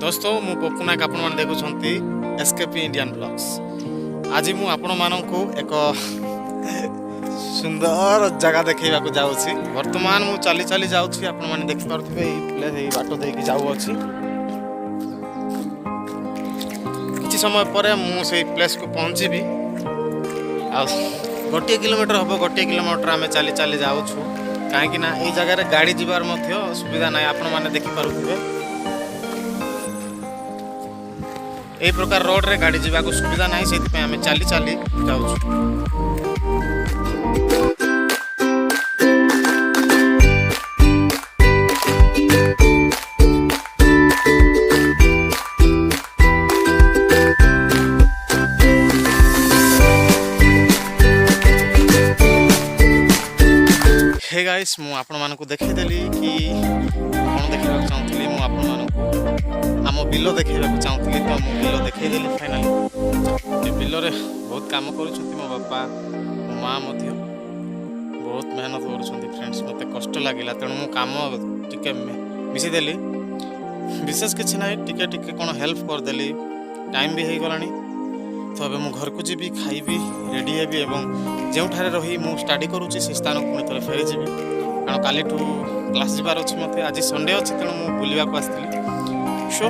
दोस्तों मु पप्पू नायक आपण मैंने देखुं एसकेपी इंडियन ब्लॉग्स। आज मु आपण मानू एक सुंदर जगह देखा जाऊँगी। वर्तमान मु चली चली जाऊँगी आपण मैंने देखिपे प्लेस बाट देकी जाऊँगी। किसी समय पर मुझे प्लेस को पहुँची गोटे किलोमीटर हम गोटे किलोमीटर आम चली चली जाऊँ कहीं ये जगह गाड़ी जीवार सुविधा ना आपण मैंने देखिपे। यही प्रकार रोड रे गाड़ी जीवा को सुविधा नहीं से आम चली चली जाऊँ। हे गाइस मु आपण मानकु देखैदेली कि कौन देखा चाहूली मु आपण मानकु आम बिल देखा चाहूली तो मु बिल देखैदेली। फाइनाली बिल रे बहुत काम करूछंती मो बापा मो माँ मध्य बहुत मेहनत करूछंती। फ्रेंड्स मते कष्ट लागिला तेणु मु काम टिके मिसिदेली। विशेष किछि ना टिके टिके कोन हेल्प कर देली। टाइम भी हो गलानी तो अब मु घर को जीवी खाइबी रेडी हेबी एवं जो रही मु स्टडी करुँची से स्थान को पुणी फेरी जी कारण काली क्लास जीवार अच्छी मत आज संडे अच्छी तेणु मुझे बुलवाक आसती। सो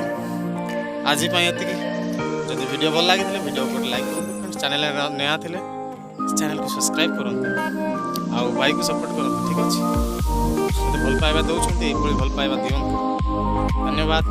आज ये जब वीडियो भल लगी वीडियो को लाइक करूँ। चैनल नया थे चैनल को सब्सक्राइब करूँ आउ भाई को सपोर्ट करूँ। ठीक अच्छे मत भल पाइबा दौरान ये भल पाइबा दिखाँ। धन्यवाद।